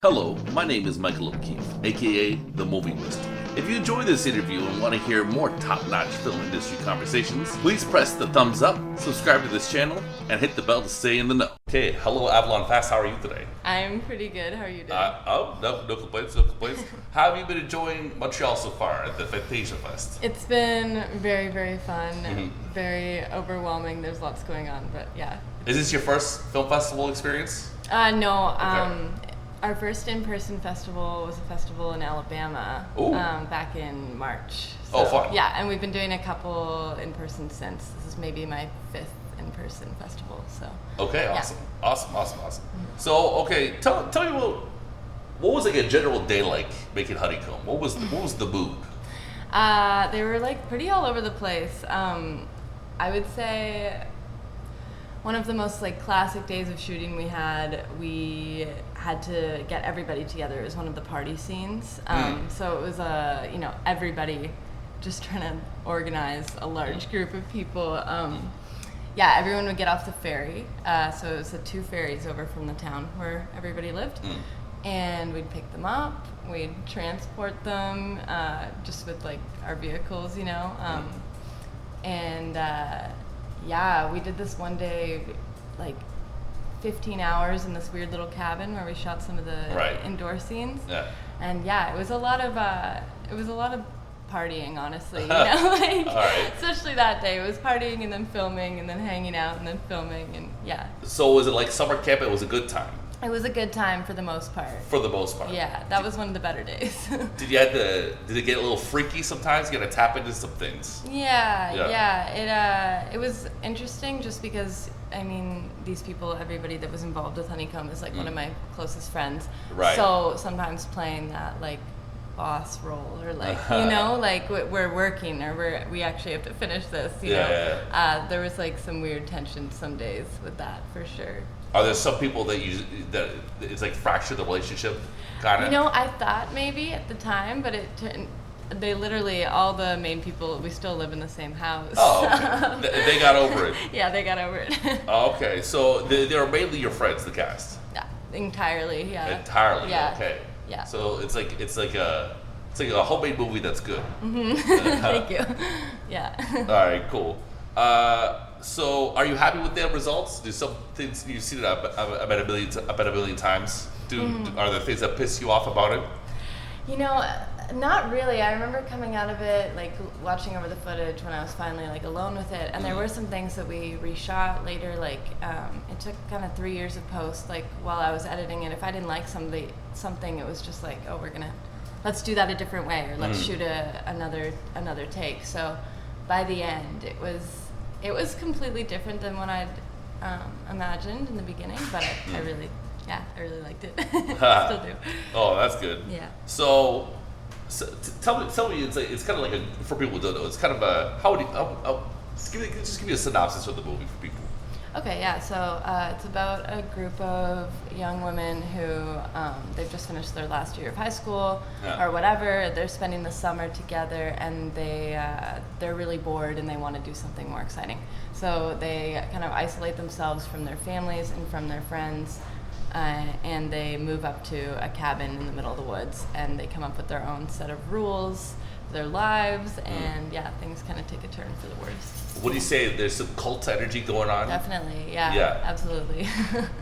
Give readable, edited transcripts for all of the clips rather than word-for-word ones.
Hello, my name is Michael O'Keefe, aka The Movie Wizard. If you enjoy this interview and want to hear more top-notch film industry conversations, please press the thumbs up, subscribe to this channel, and hit the bell to stay in the know. Okay, hello Avalon Fast, how are you today? I'm pretty good. How are you doing? No complaints, no complaints. How have you been enjoying Montreal so far at the Fantasia Fest? It's been very, very fun, very overwhelming. There's lots going on, but yeah. Is this your first film festival experience? No. Okay. Our first in-person festival was a festival in Alabama back in March. Oh, fun. Yeah, and we've been doing a couple in-person since. This is maybe my fifth in-person festival. So. Okay, yeah. Awesome. So, okay, tell me what was like a general day like making Honeycomb? What was the mood? They were like pretty all over the place. I would say one of the most like classic days of shooting we had to get everybody together. It was one of the party scenes. So it was everybody just trying to organize a large group of people. Yeah, everyone would get off the ferry. So it was the two ferries over from the town where everybody lived. And we'd pick them up, we'd transport them just with like our vehicles, yeah, we did this one day, like 15 hours in this weird little cabin where we shot some of the indoor scenes. Yeah. And yeah, it was a lot of partying, honestly. All right. Especially that day. It was partying and then filming and then hanging out and then filming and yeah. So was it like summer camp? It was a good time. It was a good time for the most part. For the most part. Yeah, that was one of the better days. Did it get a little freaky sometimes? You gotta tap into some things. Yeah. It was interesting just because these people, everybody that was involved with Honeycomb is like one of my closest friends. Right. So sometimes playing that like boss role or like like we're working or we actually have to finish this. You know. There was like some weird tension some days with that for sure. Are there some people that it's like fractured the relationship, kind of? I thought maybe at the time, but they literally, all the main people, we still live in the same house. Oh, okay. They got over it. Yeah, they got over it. Oh, okay, so they're mainly your friends, the cast. Yeah, entirely. Yeah. Entirely. Yeah. Okay. Yeah. So it's like a homemade movie that's good. Thank you. Yeah. All right, cool. So, are you happy with the end results? Do some things you've seen it a million times? Are there things that piss you off about it? Not really. I remember coming out of it, like watching over the footage when I was finally like alone with it, and there were some things that we reshot later. Like it took kind of 3 years of post. Like while I was editing it, if I didn't like something, it was just like, oh, let's do that a different way, or let's shoot another take. So by the end, it was completely different than what I'd imagined in the beginning, but I really liked it. Still do. Oh, that's good. Yeah. So tell me, it's kind of like for people who don't know, it's kind of a just give me a synopsis of the movie for people. Okay, yeah. So it's about a group of young women who they've just finished their last year of high school or whatever. They're spending the summer together, and they're really bored and they want to do something more exciting. So they kind of isolate themselves from their families and from their friends, and they move up to a cabin in the middle of the woods, and they come up with their own set of rules for their lives, and things kind of take a turn for the worse. What do you say? There's some cult energy going on? Definitely, yeah. Absolutely.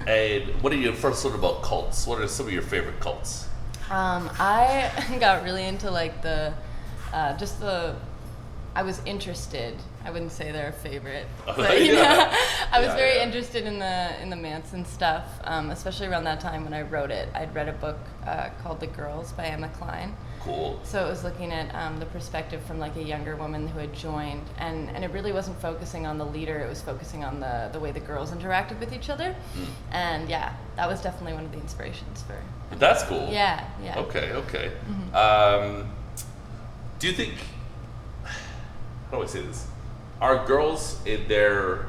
And what are your first thought about cults? What are some of your favorite cults? I got really into like I was interested. I wouldn't say they're a favorite, but I was very interested in the Manson stuff, especially around that time when I wrote it. I'd read a book called The Girls by Emma Cline. Cool. So it was looking at the perspective from like a younger woman who had joined, and it really wasn't focusing on the leader. It was focusing on the way the girls interacted with each other, and that was definitely one of the inspirations for. That's cool. Yeah. Okay. Do you think? How do I say this? Are girls in their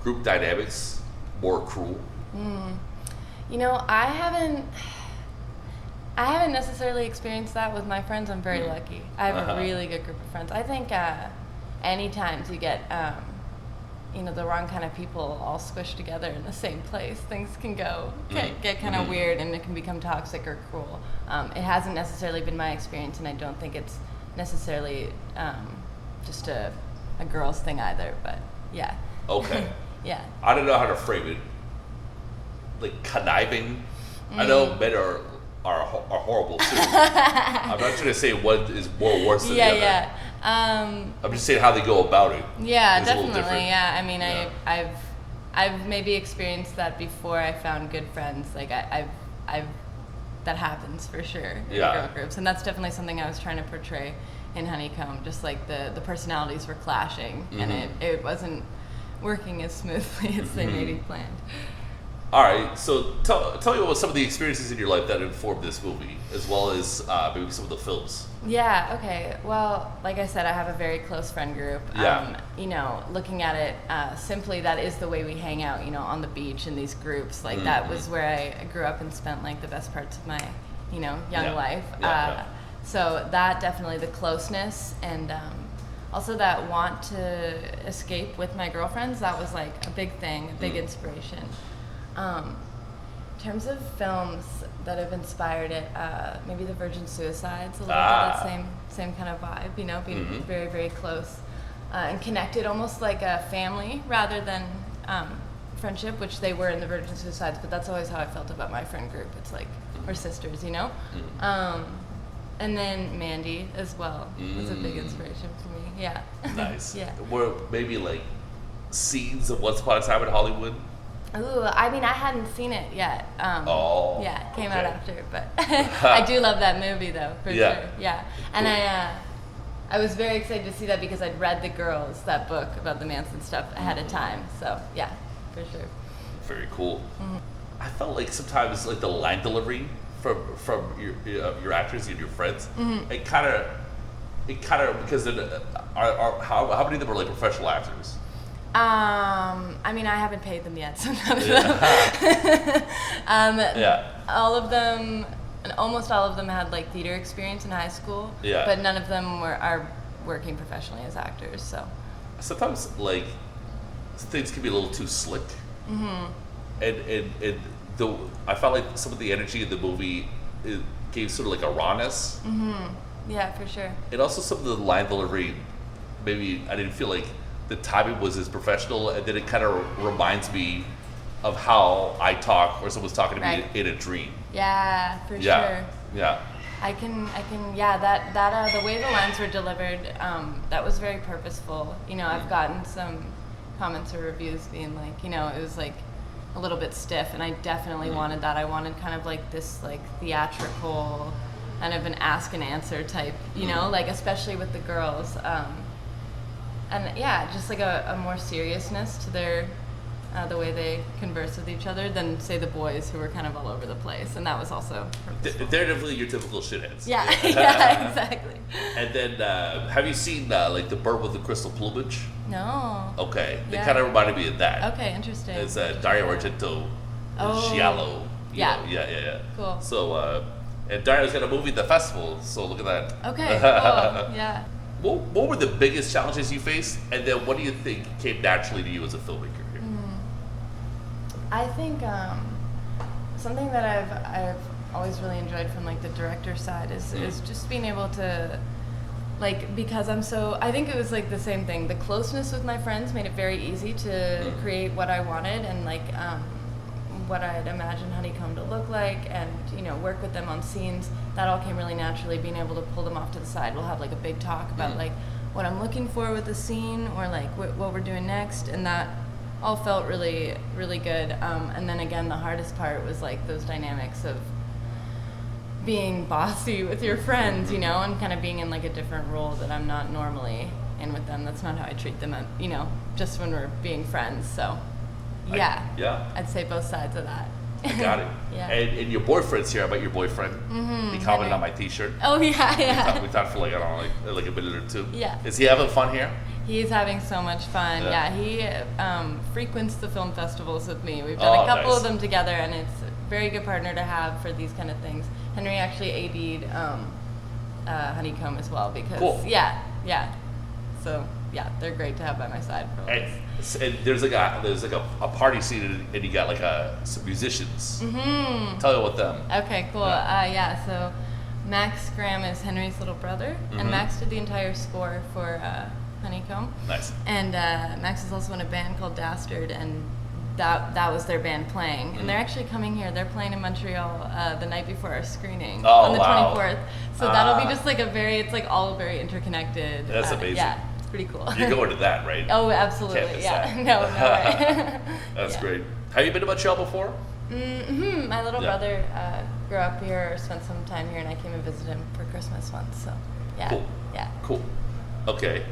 group dynamics more cruel? I haven't necessarily experienced that with my friends. I'm very lucky. I have a really good group of friends. I think any times you get the wrong kind of people all squished together in the same place, things can get kind of weird, and it can become toxic or cruel. It hasn't necessarily been my experience, and I don't think it's necessarily just a girl's thing either, but yeah. Okay. Yeah. I don't know how to frame it. Like conniving. I know men are horrible too. I'm not trying to say one is more worse than the other. Yeah. I'm just saying how they go about it. Yeah, is a little different. definitely. Yeah, I mean, Yeah. I've maybe experienced that before. I found good friends. Like I've that happens for sure in girl groups, and that's definitely something I was trying to portray in Honeycomb. Just like the personalities were clashing, and it wasn't working as smoothly as they maybe planned. All right, so tell me about some of the experiences in your life that informed this movie, as well as maybe some of the films. Yeah, okay. Well, like I said, I have a very close friend group. Yeah. Looking at it simply, that is the way we hang out, on the beach in these groups. Like, that was where I grew up and spent, like, the best parts of my, young life. So that definitely, the closeness, and also that want to escape with my girlfriends, that was, like, a big thing, a big inspiration. In terms of films that have inspired it, maybe The Virgin Suicides, a little bit of that same kind of vibe, being very, very close and connected, almost like a family rather than friendship, which they were in The Virgin Suicides, but that's always how I felt about my friend group. It's like we're sisters, and then Mandy as well was a big inspiration for me. Yeah. Nice. Yeah. Were maybe like scenes of Once Upon a Time in Hollywood? Ooh, I mean, I hadn't seen it yet. Yeah, it came out after, but I do love that movie though, for sure. Yeah, and I was very excited to see that because I'd read The Girls, that book about the Manson stuff ahead of time. So yeah, for sure. Very cool. I felt like sometimes like the line delivery from your actors and your friends, it kind of because how many of them are like professional actors? I mean, I haven't paid them yet, so none of them. All of them, and almost all of them had like theater experience in high school. Yeah. But none of them are working professionally as actors. So sometimes like things can be a little too slick. And I felt like some of the energy in the movie gave sort of like a rawness. Yeah, for sure. And also some of the line delivery, maybe I didn't feel like the timing was as professional, and then it kind of reminds me of how I talk or someone's talking to me in a dream. Yeah, for sure. Yeah. I can. Yeah, that the way the lines were delivered, that was very purposeful. I've gotten some comments or reviews being like, it was like a little bit stiff, and I definitely wanted that. I wanted kind of like this like theatrical, kind of an ask and answer type, like especially with the girls. And yeah, just like a more seriousness to their the way they converse with each other than say the boys who were kind of all over the place, and that was also purposeful. They're definitely your typical shitheads. Yeah, yeah, exactly. And then have you seen like The Bird with the Crystal Plumage? No. Okay, it kind of reminded me of that. Okay, interesting. It's Dario Argento, Giallo. Yeah. Cool. So and Dario's got a movie at the festival, so look at that. Okay, cool. Yeah. What were the biggest challenges you faced, and then what do you think came naturally to you as a filmmaker here? I think something that I've always really enjoyed from like the director side is just being able to, like, because I think it was like the same thing. The closeness with my friends made it very easy to create what I wanted and like what I'd imagined Honeycomb to look like, and work with them on scenes. That all came really naturally. Being able to pull them off to the side, we'll have like a big talk about like what I'm looking for with the scene, or like what we're doing next, and that all felt really, really good. And then again, the hardest part was like those dynamics of being bossy with your friends, and kind of being in like a different role that I'm not normally in with them. That's not how I treat them, just when we're being friends. So I'd say both sides of that. I got it. Yeah. And your boyfriend's here. I met your boyfriend. He commented on my T-shirt. Oh yeah. We talked for like, I don't know, like a minute or two. Yeah. Is he having fun here? He's having so much fun. Yeah, he frequents the film festivals with me. We've done a couple of them together, and it's a very good partner to have for these kind of things. Henry actually AD'd Honeycomb as well because cool. Yeah. So yeah, they're great to have by my side for all this. And there's like a party scene, and you got like some musicians. Mm-hmm. Tell me about them. Okay, cool. Yeah, so Max Graham is Henry's little brother, and Max did the entire score for Honeycomb. Nice. And Max is also in a band called Dastard, and that was their band playing. And they're actually coming here. They're playing in Montreal the night before our screening on the 24th. So that'll be just like it's like all very interconnected. That's amazing. Yeah, it's pretty cool. You're going to that, right? Oh, absolutely. Yeah. No way. That's great. Have you been to Montreal before? Mm-hmm. My little brother grew up here, or spent some time here, and I came and visited him for Christmas once. So, yeah. Cool. Yeah. Cool. Okay.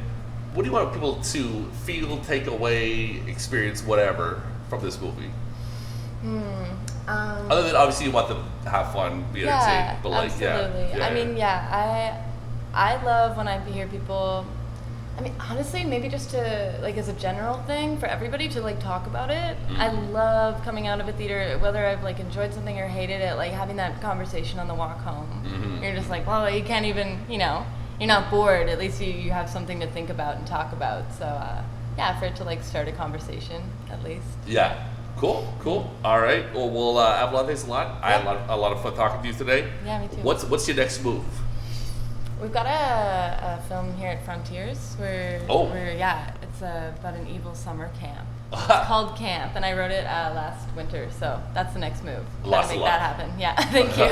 What do you want people to feel, take away, experience, whatever from this movie? Other than obviously you want them to have fun, be entertained, but like absolutely. I mean, I love when I hear people. I mean, honestly, maybe just to like as a general thing for everybody to like talk about it. I love coming out of a theater, whether I've like enjoyed something or hated it, like having that conversation on the walk home. You're just like, well, you can't even, you're not bored. At least you have something to think about and talk about. So for it to like start a conversation at least. Yeah. Cool. All right. Well, Avalon, thanks a lot. I had a lot of fun talking to you today. Yeah, me too. What's your next move? We've got a film here at Frontiers where it's about an evil summer camp. It's called Camp, and I wrote it last winter, so that's the next move. Gotta make that happen. Yeah, thank you.